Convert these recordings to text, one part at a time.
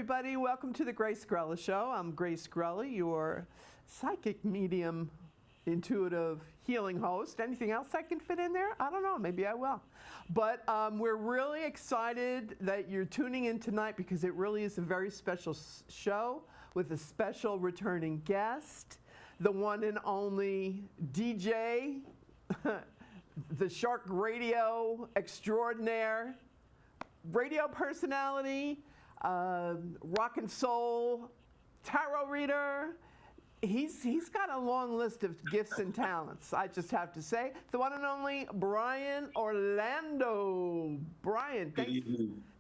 everybody. Welcome to the Grace Grella Show. I'm Grace Grella, your psychic medium, intuitive healing host. Anything else I can fit in there? I don't know. Maybe I will. But we're really excited that you're tuning in tonight because it really is a very special show with a special returning guest, the one and only DJ, the Shark Radio extraordinaire, radio personality, rock and soul, tarot reader. He's got a long list of gifts and talents, I just have to say. The one and only Brian Orlando. Brian,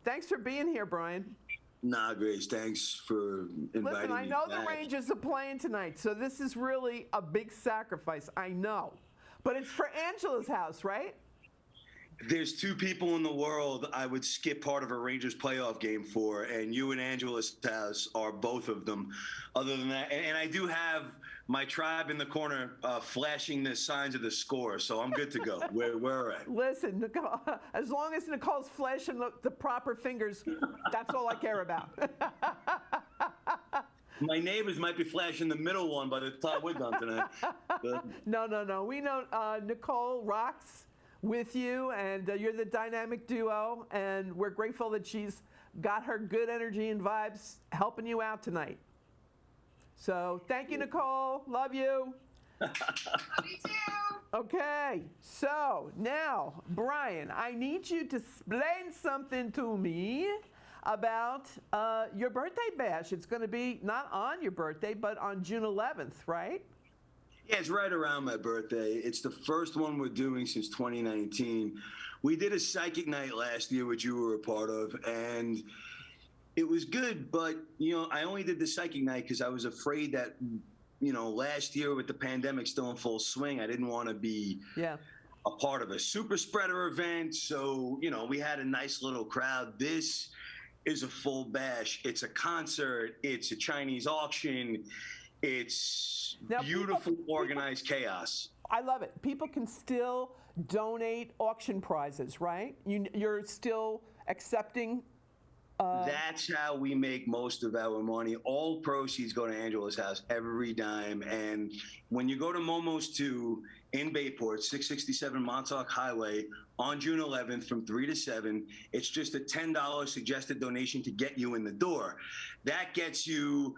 thanks for being here, Brian. Nah, Grace, thanks for inviting me. Listen, I know back. the Rangers are playing tonight, so this is really a big sacrifice, I know. But it's for Angela's house, right? There's two people in the world I would skip part of a Rangers playoff game for, and you and Angela's house are both of them. Other than that, and I do have my tribe in the corner flashing the signs of the score, so I'm good to go. We're all right. Listen, Nicole, as long as Nicole's flashing the proper fingers, that's all I care about. My neighbors might be flashing the middle one by the time we're done tonight. But No. We know Nicole rocks with you, and you're the dynamic duo, and we're grateful that she's got her good energy and vibes helping you out tonight. So thank you, Nicole. Love you. Me too. Okay, so now, Brian, I need you to explain something to me about your birthday bash. It's going to be not on your birthday, but on June 11th, right? Yeah, it's right around my birthday. It's the first one we're doing since 2019. We did a psychic night last year, which you were a part of, and it was good. But, I only did the psychic night because I was afraid that, last year with the pandemic still in full swing, I didn't want to be a part of a super spreader event. So, we had a nice little crowd. This is a full bash. It's a concert. It's a Chinese auction. It's now, beautiful, organized chaos. I love it. People can still donate auction prizes, right? You're still accepting. That's how we make most of our money. All proceeds go to Angela's house, every dime. And when you go to Momo's 2 in Bayport, 667 Montauk Highway, on June 11th from 3 to 7, it's just a $10 suggested donation to get you in the door. That gets you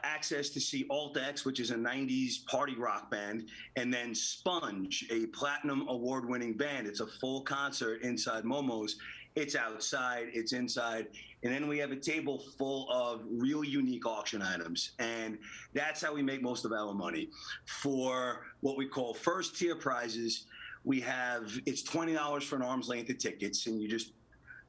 access to see Alt X, which is a 90s party rock band, and then Sponge, a platinum award-winning band. It's a full concert inside Momo's. It's outside, it's inside, and then we have a table full of real unique auction items, and that's how we make most of our money. For what we call first-tier prizes, it's $20 for an arm's length of tickets, and you just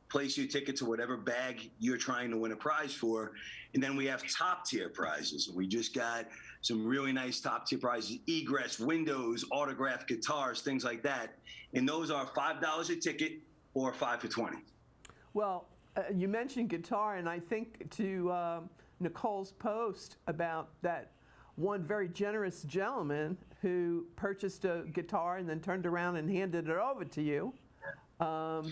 place your ticket to whatever bag you're trying to win a prize for. And then we have top tier prizes. We just got some really nice top tier prizes, egress, windows, autographed guitars, things like that. And those are $5 a ticket or 5 for 20. Well, you mentioned guitar, and I think to Nicole's post about that one very generous gentleman who purchased a guitar and then turned around and handed it over to you. To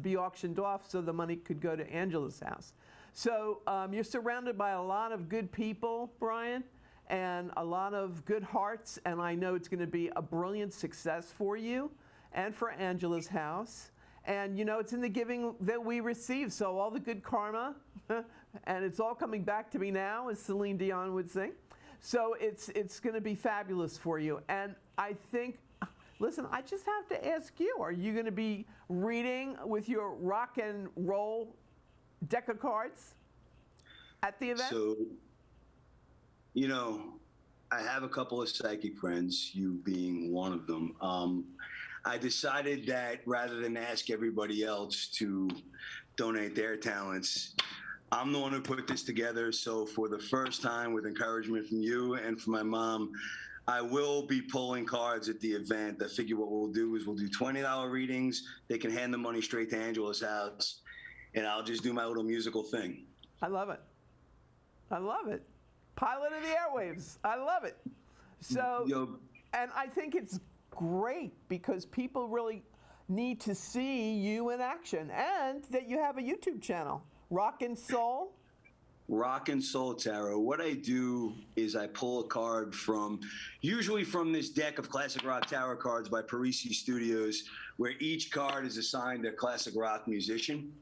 be auctioned off so the money could go to Angela's house. So you're surrounded by a lot of good people, Brian, and a lot of good hearts, and I know it's going to be a brilliant success for you and for Angela's house. And, it's in the giving that we receive, so all the good karma, and it's all coming back to me now, as Celine Dion would sing. So it's going to be fabulous for you. And I think, listen, I just have to ask you, are you going to be reading with your rock and roll deck of cards at the event? So, I have a couple of psychic friends, you being one of them. I decided that rather than ask everybody else to donate their talents, I'm the one who put this together. So for the first time, with encouragement from you and from my mom, I will be pulling cards at the event. I figure what we'll do is we'll do $20 readings. They can hand the money straight to Angela's house, and I'll just do my little musical thing. I love it. I love it. Pilot of the airwaves. I love it. So, and I think it's great because people really need to see you in action, and that you have a YouTube channel. Rock and Soul? Rock and Soul Tarot. What I do is I pull a card usually from this deck of classic rock tarot cards by Parisi Studios, where each card is assigned a classic rock musician.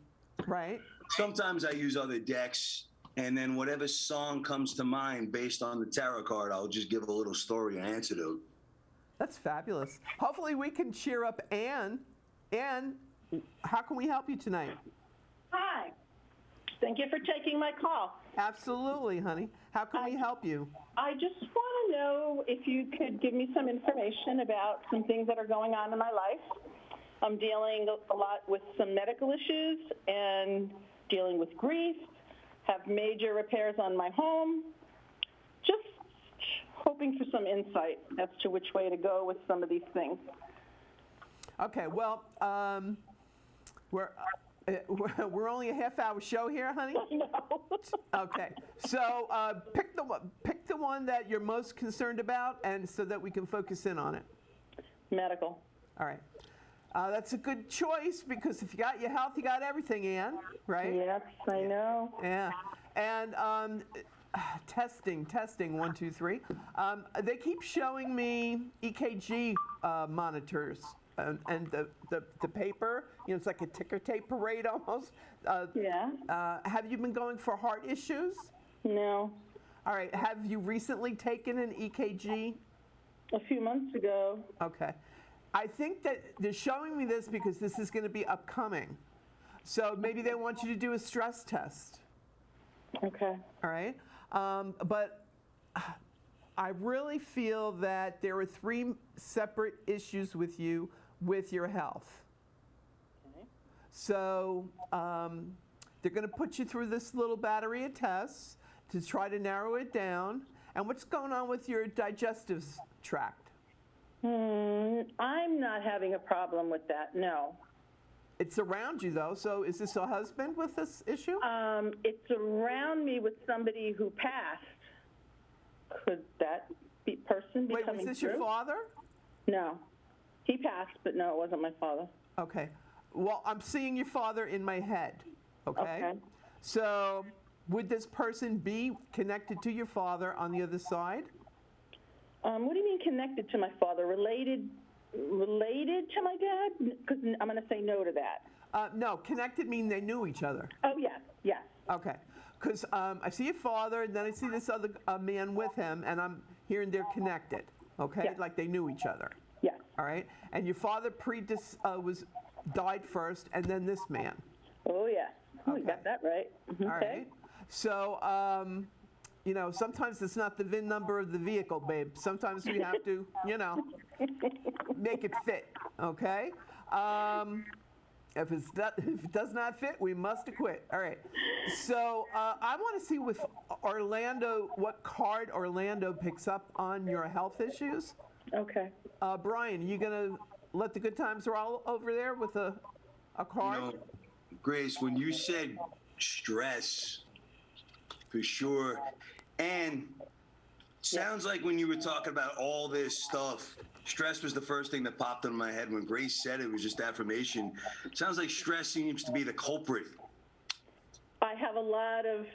Right. Sometimes I use other decks, and then whatever song comes to mind based on the tarot card, I'll just give a little story and answer to it. That's fabulous. Hopefully we can cheer up Anne. Anne, how can we help you tonight? Hi. Thank you for taking my call. Absolutely, honey. How can we help you? I just want to know if you could give me some information about some things that are going on in my life. I'm dealing a lot with some medical issues and dealing with grief, have major repairs on my home. Just hoping for some insight as to which way to go with some of these things. Okay, well, we're only a half-hour show here, honey. No. Okay, so pick the one that you're most concerned about, and so that we can focus in on it. Medical. All right, that's a good choice because if you got your health, you got everything, Ann. Right? Yes, I know. Yeah, and testing 1, 2, 3. They keep showing me EKG monitors. And the paper, it's like a ticker tape parade almost. Yeah. Have you been going for heart issues? No. All right. Have you recently taken an EKG? A few months ago. Okay. I think that they're showing me this because this is going to be upcoming. So maybe they want you to do a stress test. Okay. All right. But I really feel that there are 3 separate issues with you with your health. Okay. So they're going to put you through this little battery of tests to try to narrow it down. And what's going on with your digestive tract? I'm not having a problem with that, no. It's around you, though. So is this a husband with this issue? It's around me with somebody who passed. Could that person be Wait, coming was this through? your father? No. He passed, but no, it wasn't my father. Okay. Well, I'm seeing your father in my head. Okay. Okay. So would this person be connected to your father on the other side? What do you mean connected to my father? Related to my dad? Because I'm going to say no to that. No, connected mean they knew each other. Oh, yes. Okay. Because I see your father, and then I see this other man with him, and I'm hearing they're connected. Okay, Yes. like they knew each other. Yes. All right. And your father died first, and then this man. Oh, yes. Okay. You got that right. All right. So, sometimes it's not the VIN number of the vehicle, babe. Sometimes we have to, make it fit. Okay. If it does not fit, we must acquit. All right. So I want to see with Orlando, what card Orlando picks up on your health issues. Okay. Brian, you going to let the good times roll over there with a card? Grace, when you said stress, for sure, and sounds like when you were talking about all this stuff, stress was the first thing that popped into my head. When Grace said it was just affirmation. Sounds like stress seems to be the culprit. I have a lot of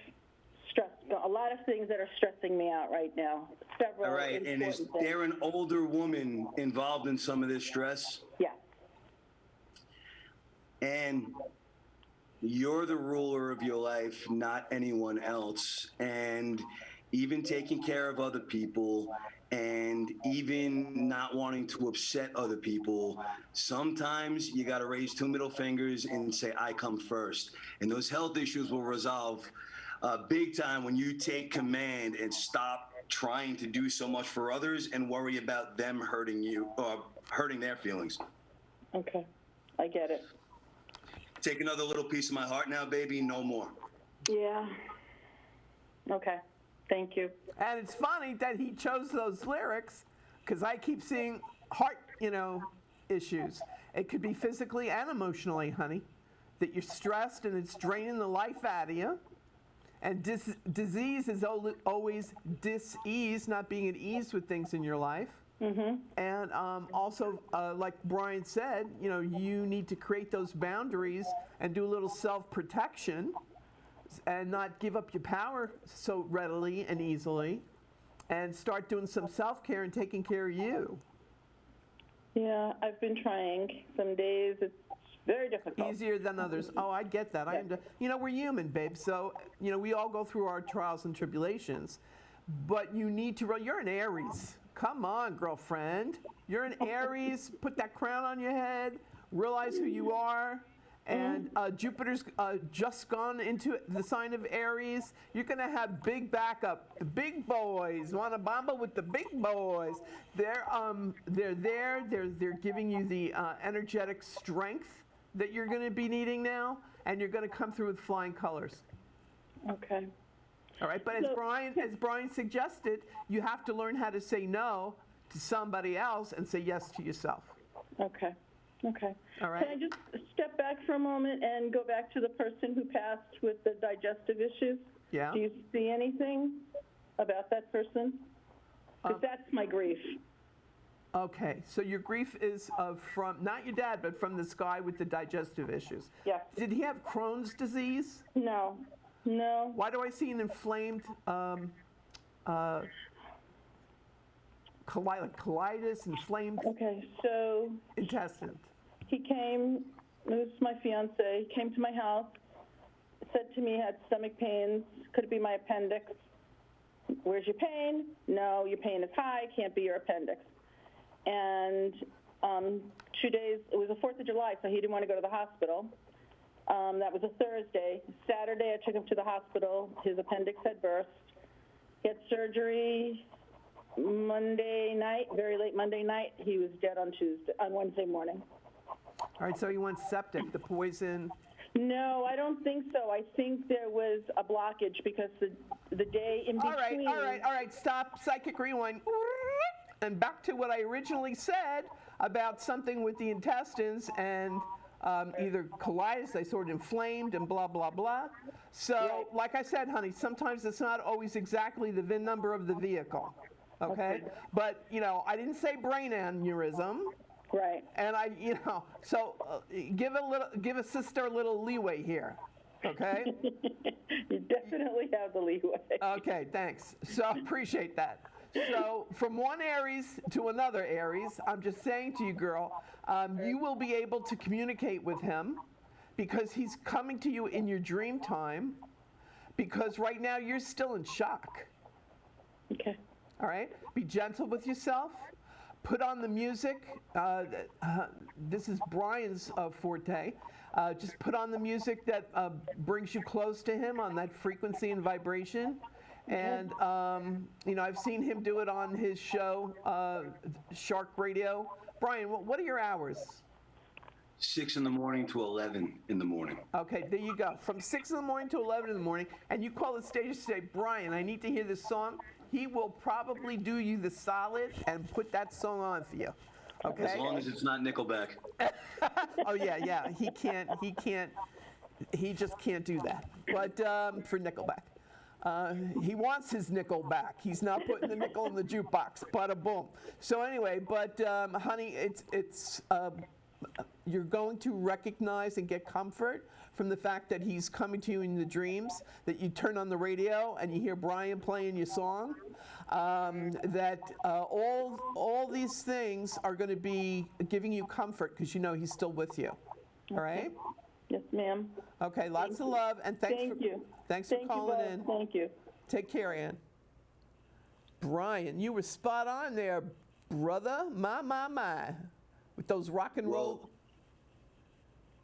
stress, a lot of things that are stressing me out right now. Several All right, and is important things. there an older woman involved in some of this stress? Yes. And you're the ruler of your life, not anyone else. And even taking care of other people and even not wanting to upset other people, sometimes you got to raise 2 middle fingers and say, I come first. And those health issues will resolve big time when you take command and stop trying to do so much for others and worry about them hurting you or hurting their feelings. Okay. I get it. Take another little piece of my heart now, baby. No more. Yeah. Okay. Thank you. And it's funny that he chose those lyrics because I keep seeing heart, issues. It could be physically and emotionally, honey, that you're stressed and it's draining the life out of you. And disease is always dis-ease, not being at ease with things in your life. Mm-hmm. And also, like Brian said, you need to create those boundaries and do a little self-protection and not give up your power so readily and easily, and start doing some self-care and taking care of you. Yeah, I've been trying. Some days it's very difficult. Easier than others. Oh, I get that. We're human, babe. So, we all go through our trials and tribulations. But you need to, you're an Aries. Come on, girlfriend. You're an Aries. Put that crown on your head. Realize who you are. And Jupiter's just gone into the sign of Aries. You're going to have big backup. The big boys want to bomba with the big boys. They're there. They're giving you the energetic strength that you're going to be needing now, and you're going to come through with flying colors. Okay. All right, but as Brian suggested, you have to learn how to say no to somebody else and say yes to yourself. Okay. All right. Can I just step back for a moment and go back to the person who passed with the digestive issues? Yeah. Do you see anything about that person? Because that's my grief. Okay, so your grief is from, not your dad, but from this guy with the digestive issues. Yes. Did he have Crohn's disease? No. Why do I see an inflamed colitis, inflamed Okay, so intestine? he came, it was my fiance, he came to my house, said to me he had stomach pains, could it be my appendix? Where's your pain? No, your pain is high, can't be your appendix. And 2 days, it was the 4th of July, so he didn't want to go to the hospital. That was a Thursday. Saturday, I took him to the hospital. His appendix had burst. He had surgery Monday night, very late Monday night. He was dead on Wednesday morning. All right, so he went septic, the poison. No, I don't think so. I think there was a blockage because the day in between. All right, stop, psychic rewind. And back to what I originally said about something with the intestines and either colitis, they sort of inflamed and blah, blah, blah. So, like I said, honey, sometimes it's not always exactly the VIN number of the vehicle, okay? But, I didn't say brain aneurysm. Right. And so give a sister a little leeway here, okay? You definitely have the leeway. Okay, thanks. So appreciate that. So from one Aries to another Aries, I'm just saying to you, girl, you will be able to communicate with him because he's coming to you in your dream time because right now you're still in shock. Okay. All right? Be gentle with yourself. Put on the music. This is Brian's forte. Just put on the music that brings you close to him on that frequency and vibration. And, I've seen him do it on his show, Shark Radio. Brian, what are your hours? 6 in the morning to 11 in the morning. Okay, there you go. From 6 in the morning to 11 in the morning. And you call the station and say, Brian, I need to hear this song. He will probably do you the solid and put that song on for you. Okay? As long as it's not Nickelback. Oh, yeah. He just can't do that. But for Nickelback. He wants his nickel back. He's not putting the nickel in the jukebox. Bada boom. So anyway, but honey, it's you're going to recognize and get comfort from the fact that he's coming to you in the dreams, that you turn on the radio and you hear Brian playing your song, that all these things are going to be giving you comfort because he's still with you. All right? Yes, ma'am. Okay, lots of love, and thanks for calling in. Thank you. Take care, Ann. Brian, you were spot on there, brother. My. With those rock and roll. Well,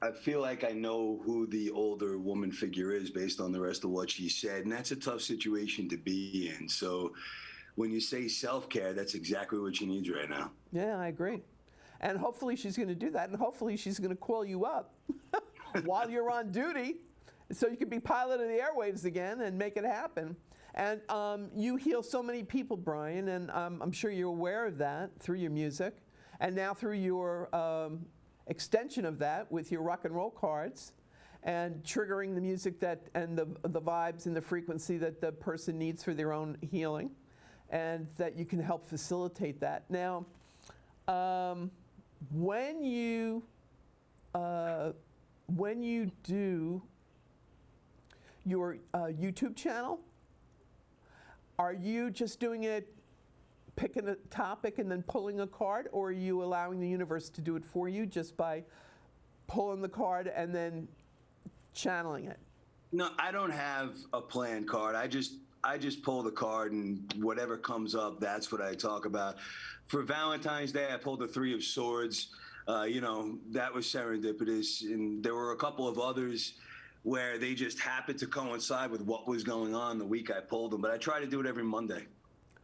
I feel like I know who the older woman figure is based on the rest of what she said, and that's a tough situation to be in. So when you say self-care, that's exactly what she needs right now. Yeah, I agree. And hopefully she's going to do that, and hopefully she's going to call you up while you're on duty so you can be pilot of the airwaves again and make it happen. And you heal so many people, Brian, and I'm sure you're aware of that through your music and now through your extension of that with your rock and roll cards and triggering the music and the vibes and the frequency that the person needs for their own healing, and that you can help facilitate that. Now, when you do your YouTube channel, are you just doing it, picking a topic and then pulling a card, or are you allowing the universe to do it for you just by pulling the card and then channeling it? No, I don't have a planned card. I just pull the card, and whatever comes up, that's what I talk about. For Valentine's Day, I pulled the Three of Swords. That was serendipitous, and there were a couple of others where they just happened to coincide with what was going on the week I pulled them. But I try to do it every Monday.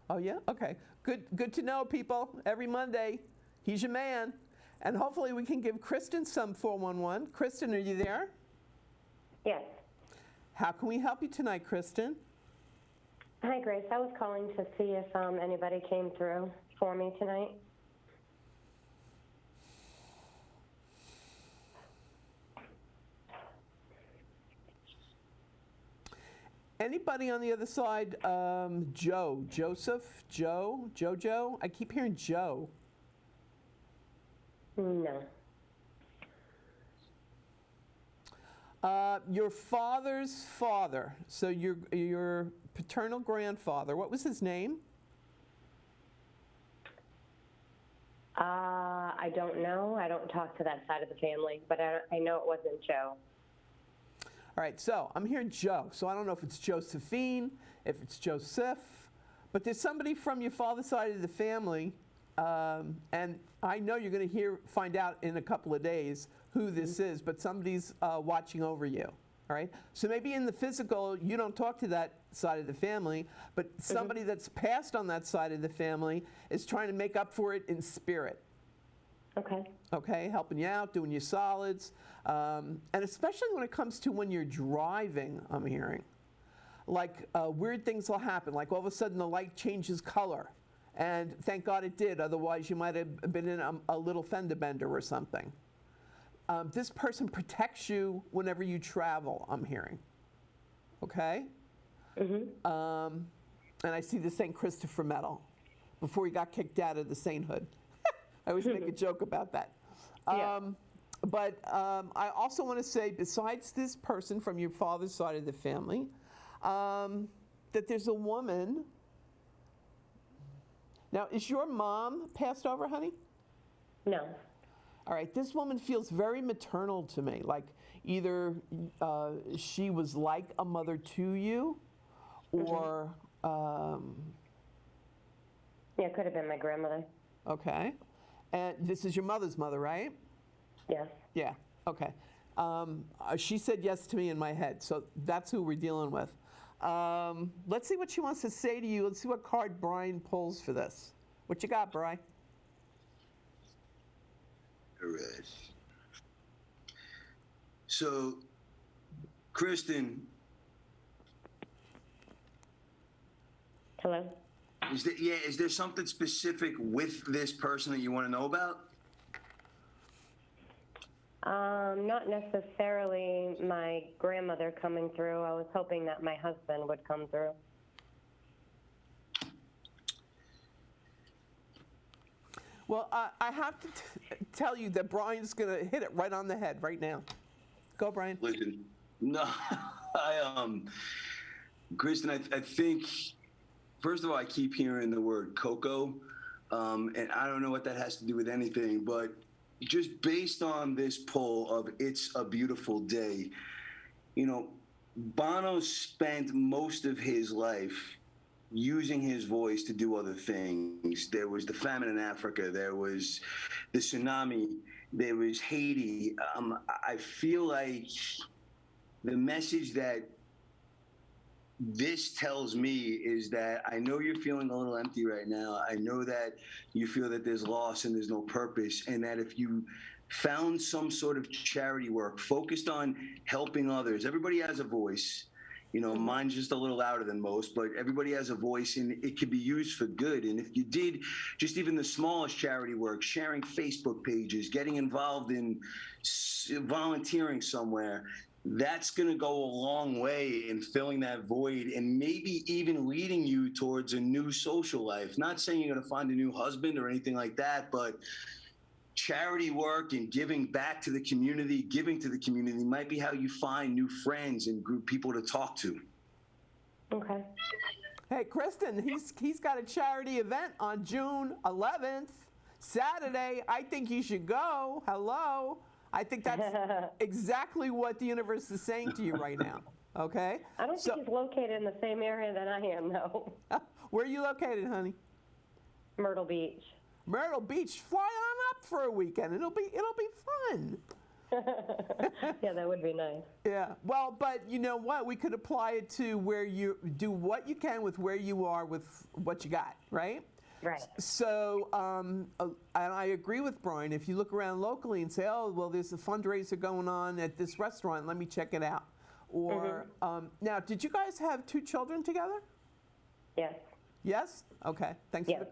Oh yeah, okay, good to know, people. Every Monday, he's your man, and hopefully we can give Kristen some 411. Kristen, are you there? Yes. How can we help you tonight, Kristen? Hi, Grace. I was calling to see if anybody came through for me tonight. Anybody on the other side? Joe, Joseph, Joe, Jojo? I keep hearing Joe. No. Your father's father, so your paternal grandfather, what was his name? I don't know. I don't talk to that side of the family, but I know it wasn't Joe. All right, so I'm hearing Joe, so I don't know if it's Josephine, if it's Joseph, but there's somebody from your father's side of the family, and I know you're going to find out in a couple of days who this is, but somebody's watching over you, all right? So maybe in the physical, you don't talk to that side of the family, but somebody that's passed on that side of the family is trying to make up for it in spirit. Okay. Okay, helping you out, doing you solids, and especially when it comes to when you're driving, I'm hearing. Like weird things will happen, like all of a sudden the light changes color, and thank God it did, otherwise you might have been in a little fender bender or something. This person protects you whenever you travel, I'm hearing. Okay? Mm-hmm. And I see the St. Christopher medal before he got kicked out of the sainthood. I always make a joke about that. But I also want to say, besides this person from your father's side of the family, that there's a woman. Now, is your mom passed over, honey? No. All right, this woman feels very maternal to me. Like either she was like a mother to you, or... Yeah, it could have been my grandmother. Okay. And this is your mother's mother, right? Yes. Yeah, okay. She said yes to me in my head, so that's who we're dealing with. Let's see what she wants to say to you. Let's see what card Brian pulls for this. What you got, Brian? All right. So, Kristen. Hello? Is there something specific with this person that you want to know about? Not necessarily my grandmother coming through. I was hoping that my husband would come through. Well, I have to tell you that Brian's going to hit it right on the head right now. Go, Brian. Listen, no, Kristen, I think, first of all, I keep hearing the word cocoa, and I don't know what that has to do with anything, but just based on this pull of It's a Beautiful Day, Bono spent most of his life using his voice to do other things. There was the famine in Africa, there was the tsunami, there was Haiti. I feel like the message that this tells me is that I know you're feeling a little empty right now. I know that you feel that there's loss and there's no purpose, and that if you found some sort of charity work focused on helping others, everybody has a voice. Mine's just a little louder than most, but everybody has a voice and it can be used for good. And if you did just even the smallest charity work, sharing Facebook pages, getting involved in volunteering somewhere, that's going to go a long way in filling that void and maybe even leading you towards a new social life. Not saying you're going to find a new husband or anything like that, but charity work and giving back to the community, giving to the community might be how you find new friends and group people to talk to. Okay. Hey, Kristen, he's got a charity event on June 11th, Saturday. I think you should go. Hello. I think that's exactly what the universe is saying to you right now. Okay? I don't think he's located in the same area that I am, though. Where are you located, honey? Myrtle Beach. Myrtle Beach. Fly on up for a weekend. It'll be fun. Yeah, that would be nice. Yeah. Well, but you know what? We could apply it to where you do what you can with where you are with what you got, right? Right. So, and I agree with Brian. If you look around locally and say, oh, well, there's a fundraiser going on at this restaurant, let me check it out. Or, now, did you guys have 2 children together? Yes. Yes? Okay. Thanks Yes.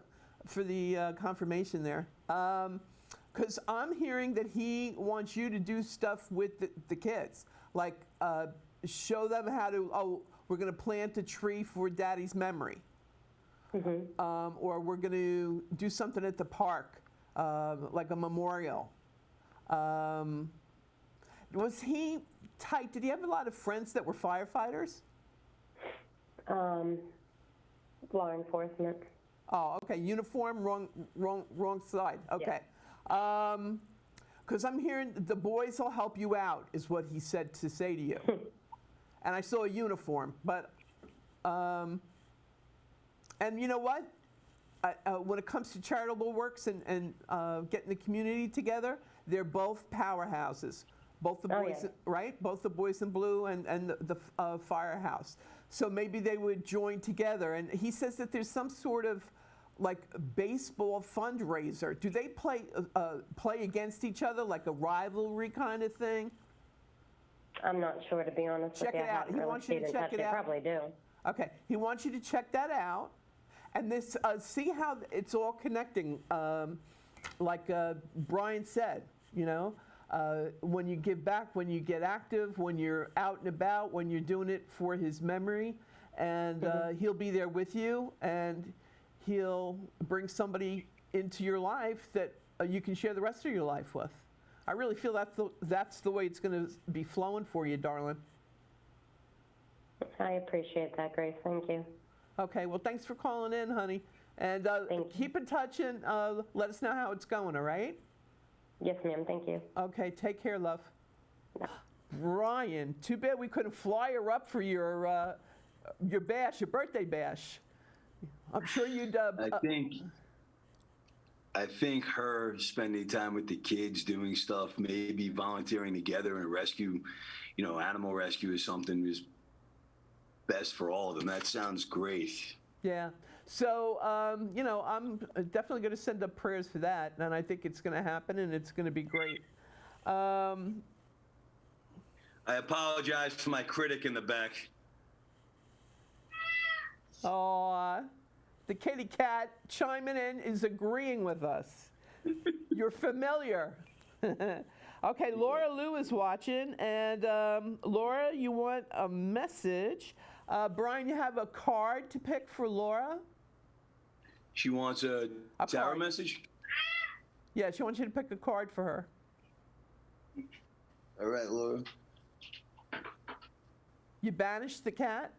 for the confirmation there. Because I'm hearing that he wants you to do stuff with the kids, like show them how to, oh, we're going to plant a tree for Daddy's memory. Or we're going to do something at the park, like a memorial. Was he tight? Did he have a lot of friends that were firefighters? Law enforcement. Oh, okay. Uniform, wrong side. Okay. Because I'm hearing the boys will help you out, is what he said to say to you. And I saw a uniform, but, and you know what? When it comes to charitable works and getting the community together, they're both powerhouses. Both the boys, right? Both the Boys in Blue and the Firehouse. So maybe they would join together. And he says that there's some sort of like baseball fundraiser. Do they play against each other, like a rivalry kind of thing? I'm not sure, to be honest with you. Check it out. He wants you to check it out. They probably do. Okay. He wants you to check that out. And this, see how it's all connecting. Like Brian said, you know, when you give back, when you get active, when you're out and about, when you're doing it for his memory, and he'll be there with you, and he'll bring somebody into your life that you can share the rest of your life with. I really feel that's the way it's going to be flowing for you, darling. I appreciate that, Grace. Thank you. Okay, well, thanks for calling in, honey. And keep in touch and let us know how it's going, all right? Yes, ma'am. Thank you. Okay, take care, love. Brian, too bad we couldn't fly her up for your bash, your birthday bash. I'm sure you'd. I think her spending time with the kids, doing stuff, maybe volunteering together in a rescue, you know, animal rescue or something is best for all of them. That sounds great. Yeah. So, you know, I'm definitely going to send up prayers for that, and I think it's going to happen, and it's going to be great. I apologize for my critic in the back. Oh, the kitty cat chiming in is agreeing with us. You're familiar. Okay, Laura Lou is watching, and Laura, you want a message. Brian, you have a card to pick for Laura? She wants a tarot message? Yeah, she wants you to pick a card for her. All right, Laura. You banished the cat?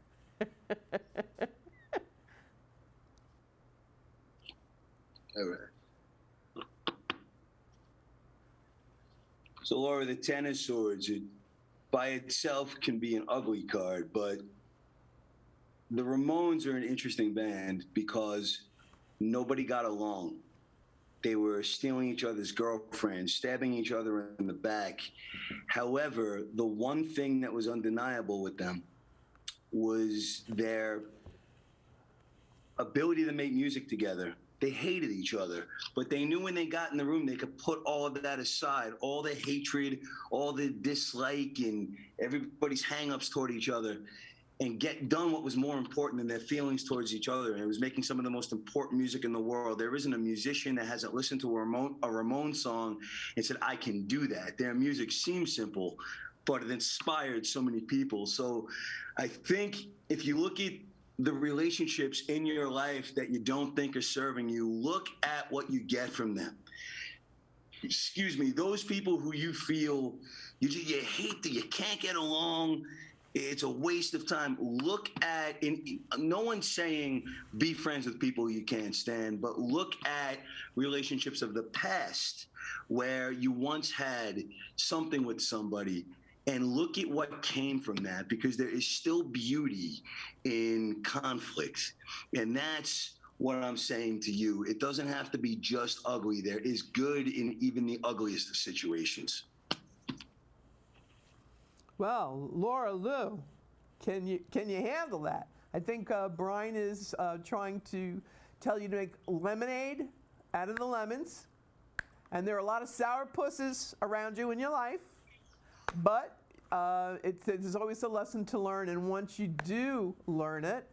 All right. So, Laura, the Ten of Swords, it by itself can be an ugly card, but the Ramones are an interesting band because nobody got along. They were stealing each other's girlfriends, stabbing each other in the back. However, the one thing that was undeniable with them was their ability to make music together. They hated each other, but they knew when they got in the room, they could put all of that aside, all the hatred, all the dislike, and everybody's hang-ups toward each other, and get done what was more important than their feelings towards each other. And it was making some of the most important music in the world. There isn't a musician that hasn't listened to a Ramon song and said, I can do that. Their music seems simple, but it inspired so many people. So I think if you look at the relationships in your life that you don't think are serving you, look at what you get from them. excuse me, those people who you feel you hate that you can't get along, it's a waste of time. Look at, no one's saying be friends with people you can't stand, but look at relationships of the past where you once had something with somebody and look at what came from that, because there is still beauty in conflict. And that's what I'm saying to you. It doesn't have to be just ugly. There is good in even the ugliest of situations. Well, Laura Lou, can you handle that? I think Brian is trying to tell you to make lemonade out of the lemons, and there are a lot of sour pusses around you in your life, but there's always a lesson to learn, and once you do learn it,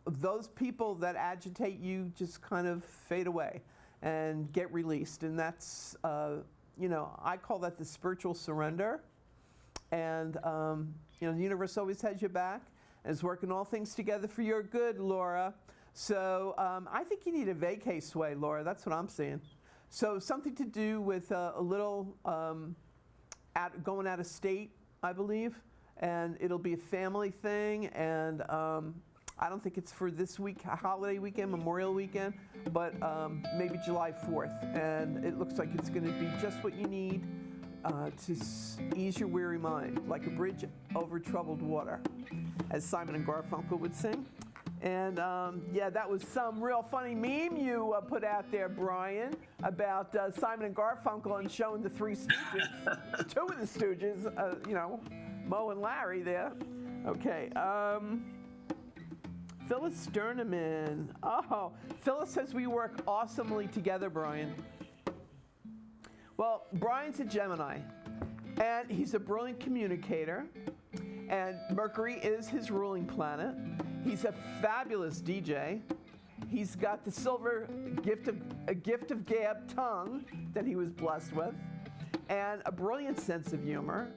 those people that agitate you just kind of fade away and get released, and that's, I call that the spiritual surrender. And, the universe always has your back and is working all things together for your good, Laura. So I think you need a vacay sway, Laura. That's what I'm saying. So something to do with a little going out of state, I believe. And it'll be a family thing. And I don't think it's for this week, holiday weekend, Memorial weekend, but maybe July 4th. And it looks like it's going to be just what you need. To ease your weary mind, like a bridge over troubled water, as Simon and Garfunkel would sing. And that was some real funny meme you put out there, Brian, about Simon and Garfunkel and showing the Three Stooges, two of the Stooges, Mo and Larry there. Okay. Phyllis Sterneman. Oh, Phyllis says we work awesomely together, Brian. Well, Brian's a Gemini, and he's a brilliant communicator, and Mercury is his ruling planet. He's a fabulous DJ. He's got the silver gift of gab tongue that he was blessed with, and a brilliant sense of humor.